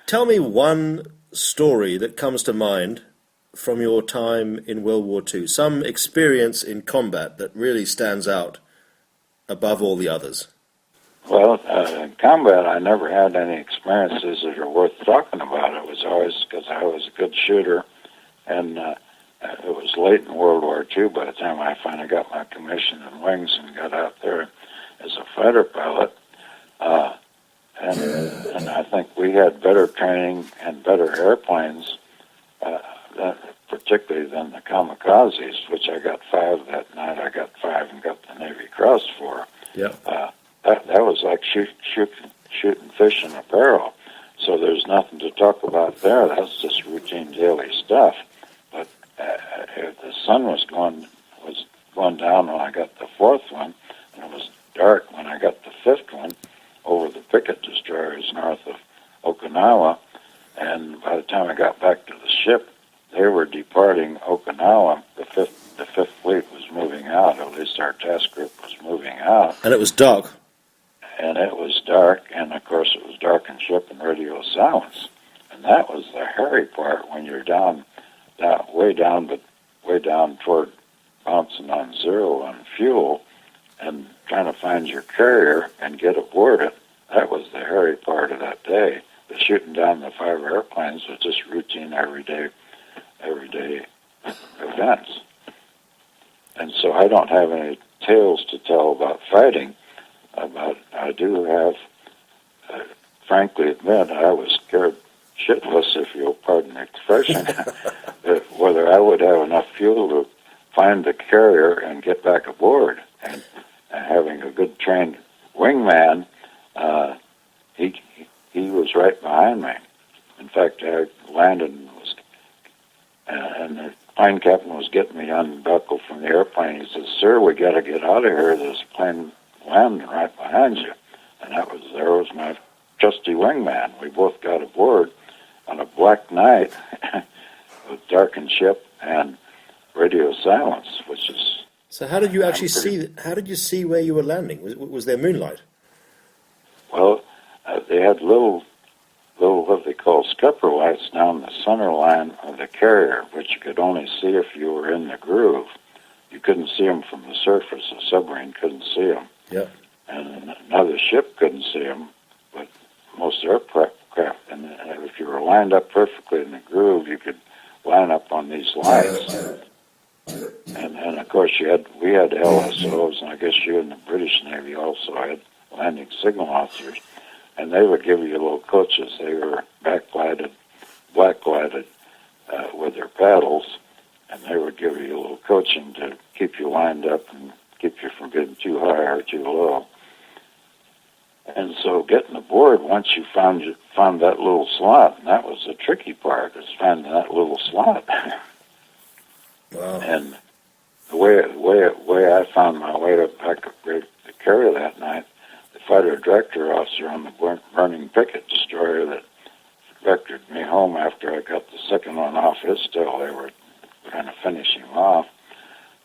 Tell me one story that comes to mind from your time in World War II, some experience in combat that really stands out above all the others. Well, in combat, I never had any experiences that are worth talking about. It was always because I was a good shooter, and it was late in World War II by the time I finally got my commission in wings and got out there as a fighter pilot. And I think we had better training and better airplanes, particularly than the kamikazes, which I got 5 that night. I got 5 and got the Navy Cross for. Yeah. That was like shooting fish in a barrel. So there's nothing to talk about there. That's just routine daily stuff. But the sun was going down when I got the 4th one, and it was dark when I got the 5th one over the picket destroyers north of Okinawa. And by the time I got back to the ship, they were departing Okinawa. The fifth fleet was moving out. At least our task group was moving out. And it was dark. And it was dark, and of course it was dark in ship and radio silence. And that was the hairy part when you're way down toward bouncing on zero on fuel and trying to find your carrier and get aboard it. That was the hairy part of that day. The shooting down the 5 airplanes was just routine everyday events. And so I don't have any tales to tell about fighting, but I do have, frankly admit, I was scared shitless, if you'll pardon the expression, whether I would have enough fuel to find the carrier and get back aboard. And having a good trained wingman, he was right behind me. In fact, I landed and the plane captain was getting me unbuckled from the airplane. He says, "Sir, we got to get out of here. There's a plane landing right behind you." And there was my trusty wingman. We both got aboard on a black night with darkened ship and radio silence, which is. So how did you actually see? How did you see where you were landing? Was there moonlight? Well, they had little what they call scupper lights down the center line of the carrier, which you could only see if you were in the groove. You couldn't see them from the surface. A submarine couldn't see them. Yeah. And another ship couldn't see them, but most aircraft. And if you were lined up perfectly in the groove, you could line up on these lights. And of course, we had LSOs, and I guess you in the British Navy also had landing signal officers, and they would give you little coaches. They were black-lighted with their paddles, and they would give you a little coaching to keep you lined up and keep you from getting too high or too low. And so getting aboard, once you found that little slot, and that was the tricky part, is finding that little slot. Wow. And the way I found my way back up to carrier that night, the fighter director officer on the burning picket destroyer that vectored me home after I got the second one off his tail, they were trying to finish him off.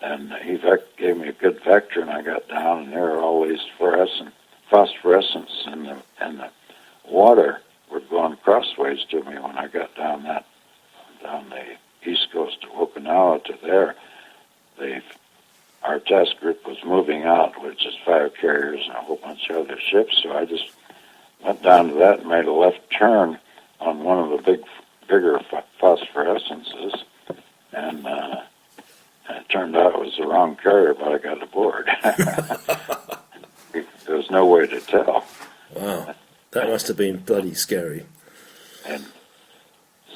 And he gave me a good vector, and I got down, and there were all these phosphorescence in the water were going crossways to me when I got down the east coast of Okinawa to there. Our task group was moving out, which is 5 carriers and a whole bunch of other ships, so I just went down to that and made a left turn on one of the bigger phosphorescences, and it turned out it was the wrong carrier, but I got aboard. There was no way to tell. Wow, that must have been bloody scary. And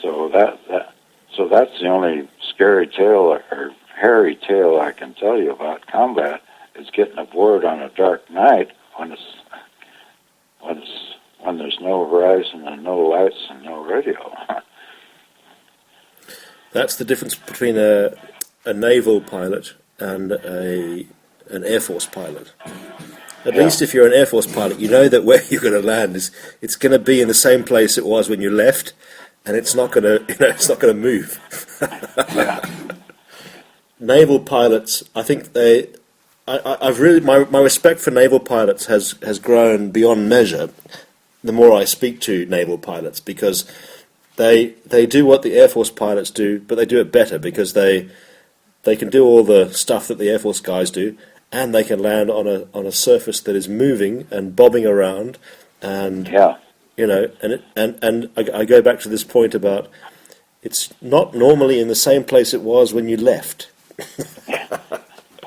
so that's the only scary tale or hairy tale I can tell you about combat is getting aboard on a dark night when there's no horizon and no lights and no radio. That's the difference between a naval pilot and an Air Force pilot. At least if you're an Air Force pilot, you know that where you're going to land it's going to be in the same place it was when you left, and it's not going to move. Naval pilots, I think I've really my respect for naval pilots has grown beyond measure. the more I speak to naval pilots, because they do what the Air Force pilots do, but they do it better because they can do all the stuff that the Air Force guys do, and they can land on a surface that is moving and bobbing around, and and I go back to this point about it's not normally in the same place it was when you left.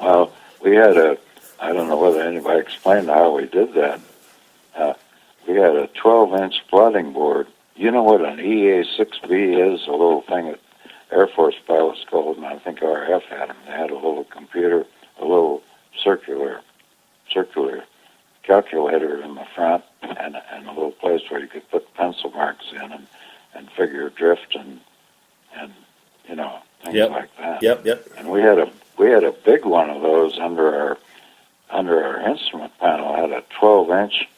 Well, we had I don't know whether anybody explained how we did that. We had a 12-inch plotting board. You know what an EA-6B is, a little thing that Air Force pilots called, and I think RF had them. They had a little computer, a little circular calculator in the front, and a little place where you could put pencil marks in and figure drift and things like that. Yep. And we had a big one of those under our instrument panel. It had a 12-inch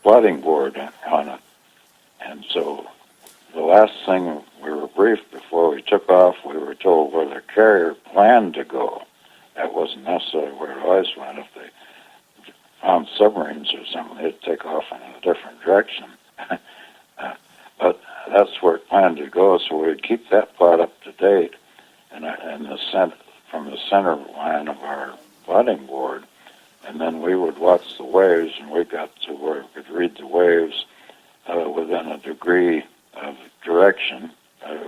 plotting board on it. And so the last thing we were briefed before we took off, we were told where the carrier planned to go. That wasn't necessarily where it always went. If they found submarines or something, they'd take off in a different direction. But that's where it planned to go, so we'd keep that plot up to date. And from the center line of our plotting board, and then we would watch the waves, and we got to where we could read the waves within a degree of direction,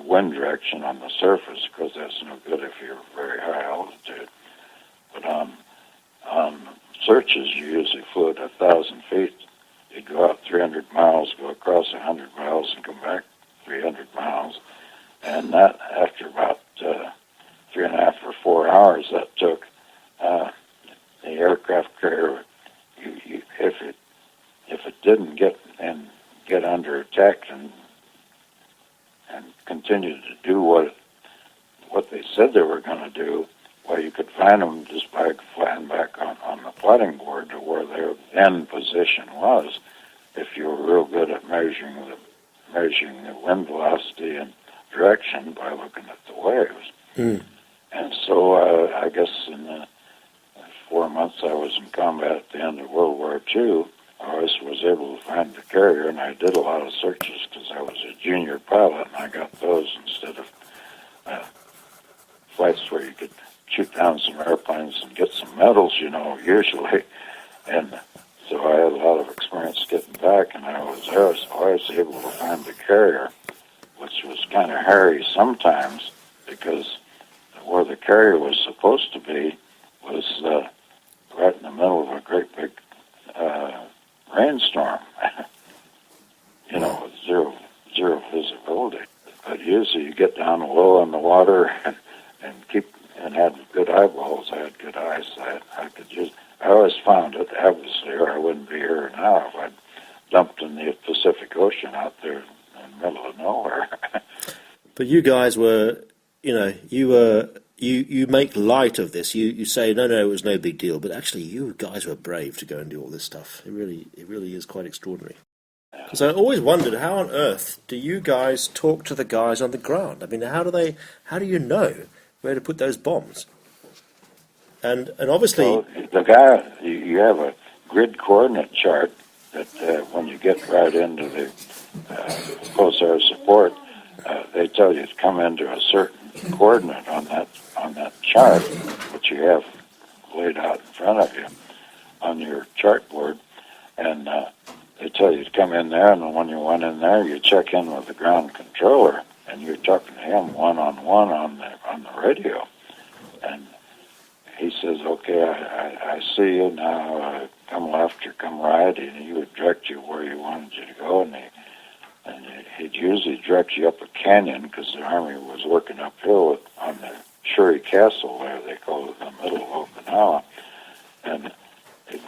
wind direction on the surface, because that's no good if you're very high altitude. But on searches, you usually flew at 1,000 feet. You'd go out 300 miles, go across 100 miles, and come back 300 miles. And that, after about 3.5 or 4 hours, that took the aircraft carrier. If it didn't get under attack and continue to do what they said they were going to do, well, you could find them just by flying back on the plotting board to where their end position was, if you were real good at measuring the wind velocity and direction by looking at the waves. Mm. And so I guess in the 4 months I was in combat at the end of World War II, I always was able to find the carrier, and I did a lot of searches because I was a junior pilot, and I got those instead of flights where you could shoot down some airplanes and get some medals, usually. And so I had a lot of experience getting back, and I was always able to find the carrier, which was kind of hairy sometimes, because where the carrier was supposed to be was right in the middle of a great big rainstorm, with zero visibility. But usually you get down low in the water and had good eyeballs. I had good eyesight. I always found it, obviously, or I wouldn't be here now if I'd dumped in the Pacific Ocean out there in the middle of nowhere. But you guys were, you make light of this. You say, no, it was no big deal. But actually, you guys were brave to go and do all this stuff. It really is quite extraordinary. Because I always wondered, how on earth do you guys talk to the guys on the ground? I mean, how do you know where to put those bombs? And obviously, well, the guy, you have a grid coordinate chart that when you get right into the Corsairs support, they tell you to come into a certain coordinate on that chart, which you have laid out in front of you on your chart board, and they tell you to come in there, and when you went in there, you check in with the ground controller, and you're talking to him one-on-one on the radio, and he says, okay, I see you now, come left or come right, and he would direct you where he wanted you to go, and he'd usually direct you up a canyon, because the Army was working uphill on the Shuri Castle there, they call it, in the middle of Okinawa, and he'd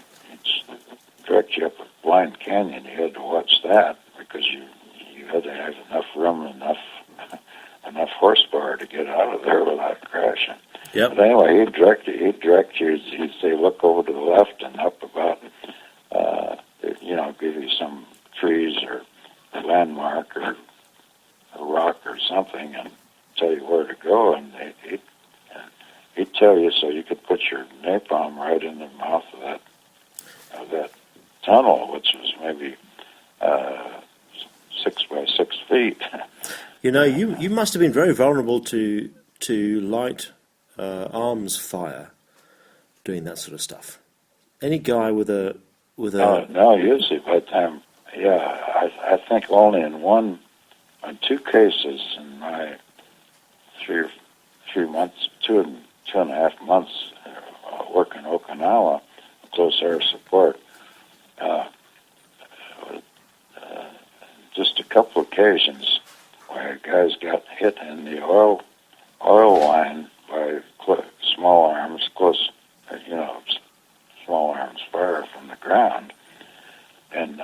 direct you up a blind canyon. You had to watch that, because you had to have enough room, enough horsepower to get out of there without crashing. Yep. But anyway, he'd direct you, he'd say, look over to the left and up about, give you some trees or a landmark or a rock or something and tell you where to go, and he'd tell you so you could put your napalm right in the mouth of that tunnel, which was maybe 6 by 6 feet. You know, you must have been very vulnerable to light arms fire doing that sort of stuff. Any guy with a No, usually by the time, I think only in two cases in my 3 months, two and a half months working in Okinawa, close air support. Just a couple occasions where guys got hit in the oil line by small arms, close, small arms fire from the ground, and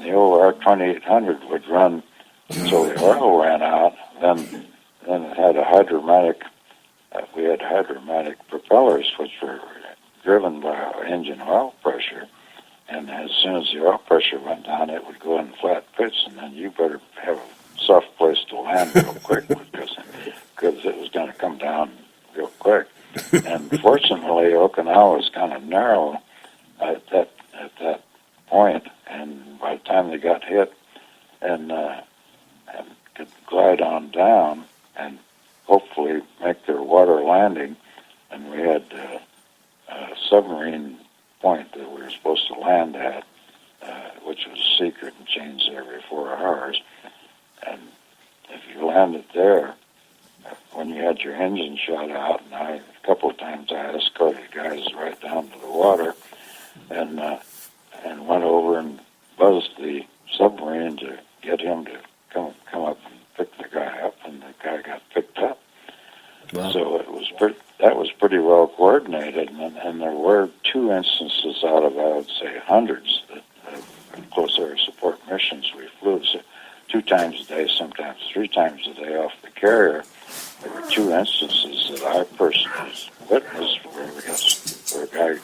the old R-2800 would run until the oil ran out. Then it had a hydromatic. We had hydromatic propellers, which were driven by engine oil pressure. And as soon as the oil pressure went down, it would go in flat pitch, and then you better have a soft place to land real quick because it was going to come down real quick. And fortunately, Okinawa was kind of narrow at that point, and by the time they got hit and could glide on down and hopefully make their water landing, and we had a submarine point that we were supposed to land at, which was secret and changed every 4 hours. And if you landed there, when you had your engine shut out, and a couple of times I escorted guys right down to the water, and went over and buzzed the submarine to get him to come up and pick the guy up, and the guy got picked up. Wow. So that was pretty well coordinated, and there were 2 instances out of, I would say, hundreds of close air support missions we flew. So 2 times a day, sometimes 3 times a day off the carrier. There were 2 instances that I personally witnessed where a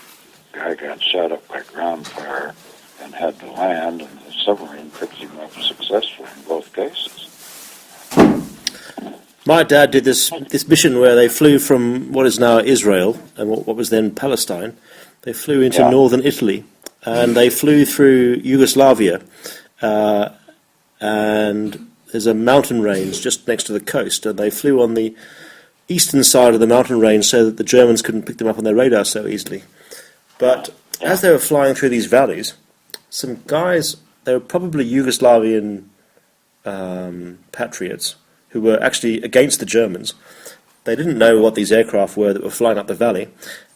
guy got shot up by ground fire and had to land, and the submarine picked him up successfully in both cases. My dad did this mission where they flew from what is now Israel and what was then Palestine. They flew into northern Italy, and they flew through Yugoslavia, and there's a mountain range just next to the coast, and they flew on the eastern side of the mountain range so that the Germans couldn't pick them up on their radar so easily. But as they were flying through these valleys, some guys, they were probably Yugoslavian patriots, who were actually against the Germans. They didn't know what these aircraft were that were flying up the valley,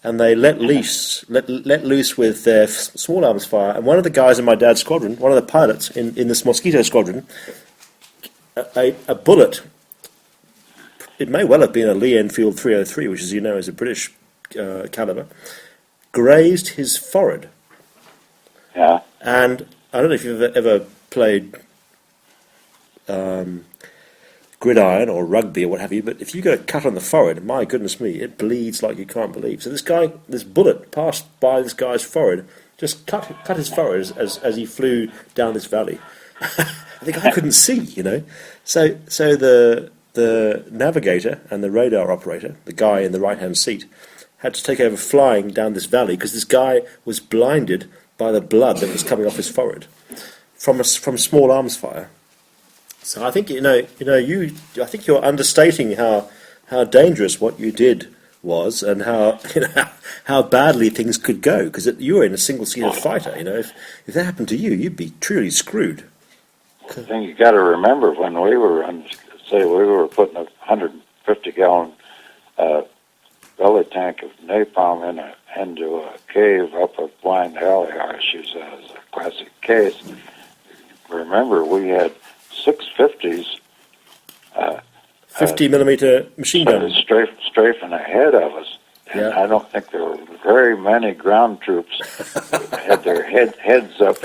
and they let loose with their small arms fire. And one of the guys in my dad's squadron, one of the pilots in this Mosquito squadron, a bullet, it may well have been a Lee Enfield 303, which, as you know, is a British caliber, grazed his forehead. Yeah. And I don't know if you've ever played gridiron or rugby or what have you, but if you get a cut on the forehead, my goodness me, it bleeds like you can't believe. So this bullet passed by this guy's forehead, just cut his forehead as he flew down this valley. The guy couldn't see, So the navigator and the radar operator, the guy in the right-hand seat, had to take over flying down this valley because this guy was blinded by the blood that was coming off his forehead from small arms fire. So I think I think you're understating how dangerous what you did was, and how badly things could go, because you were in a single-seater fighter. If that happened to you, you'd be truly screwed. The thing you got to remember, when we were putting a 150-gallon belly tank of napalm into a cave up a blind alley, I use that as a classic case. Remember, we had 650s, 50-millimeter machine guns, strafing ahead of us. And I don't think there were very many ground troops that had their heads up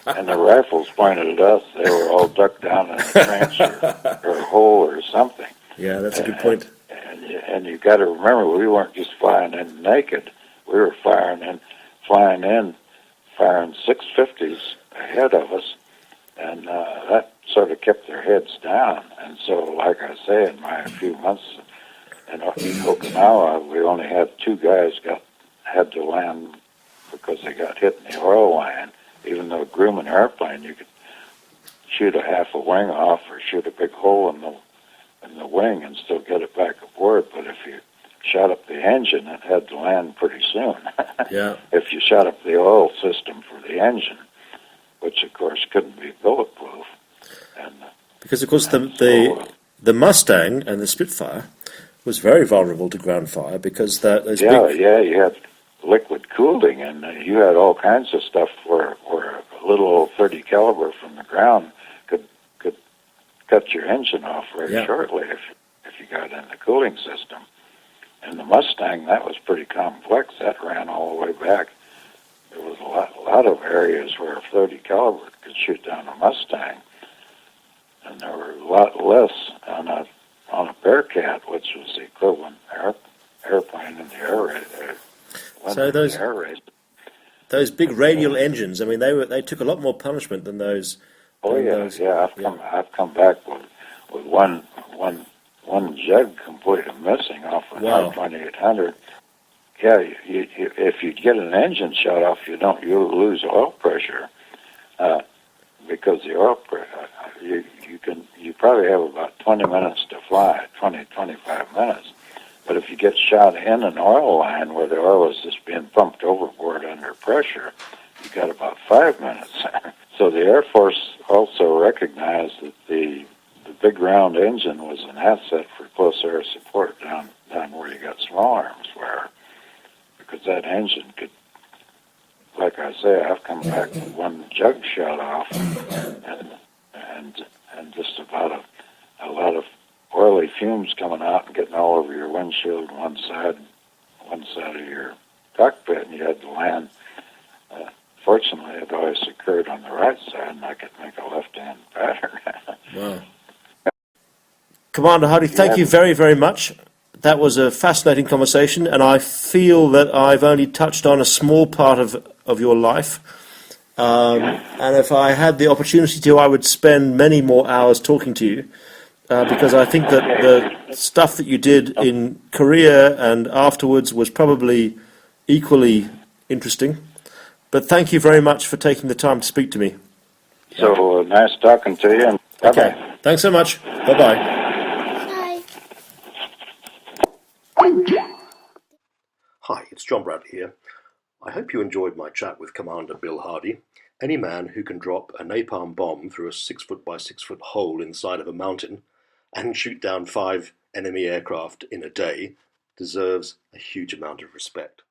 and the rifles pointed at us. They were all ducked down in a trench or a hole or something. Yeah, that's a good point. And you got to remember, we weren't just flying in naked. We were firing 650s ahead of us, and that sort of kept their heads down. And so, like I say, in my few months in Okinawa, we only had 2 guys had to land because they got hit in the oil line. Even though groom an airplane, you could shoot a half a wing off or shoot a big hole in the wing and still get it back aboard. But if you shot up the engine, it had to land pretty soon. Yeah. If you shot up the oil system for the engine, which of course couldn't be bulletproof. And because of course the Mustang and the Spitfire was very vulnerable to ground fire because those big... you had liquid cooling, and you had all kinds of stuff where a little old 30 caliber from the ground could cut your engine off very shortly if you got in the cooling system. And the Mustang, that was pretty complex. That ran all the way back. There was a lot of areas where a 30 caliber could shoot down a Mustang, and there were a lot less on a Bearcat, which was the equivalent airplane in the air race. So those big radial engines, I mean, they took a lot more punishment than those. I've come back with one jug completely missing off of 2800. Yeah, if you get an engine shut off, you lose oil pressure because the oil pressure. You probably have about 20 minutes to fly, 25 minutes. But if you get shot in an oil line where the oil is just being pumped overboard under pressure, you got about 5 minutes. So the Air Force also recognized that the big round engine was an asset for close air support down where you got small arms where, because that engine could, like I say, I've come back with one jug shut off and just about a lot of oily fumes coming out and getting all over your windshield one side of your cockpit, and you had to land. Fortunately, it always occurred on the right side, and I could make a left-hand pattern. Wow. Commander Hardy, thank you very, very much. That was a fascinating conversation, and I feel that I've only touched on a small part of your life. And if I had the opportunity to, I would spend many more hours talking to you. Because I think that the stuff that you did in Korea and afterwards was probably equally interesting. But thank you very much for taking the time to speak to me. So nice talking to you. Okay, thanks so much. Bye-bye. Hi, it's John Bradley here. I hope you enjoyed my chat with Commander Bill Hardy. Any man who can drop a napalm bomb through a 6-foot by 6-foot hole inside of a mountain and shoot down 5 enemy aircraft in a day deserves a huge amount of respect.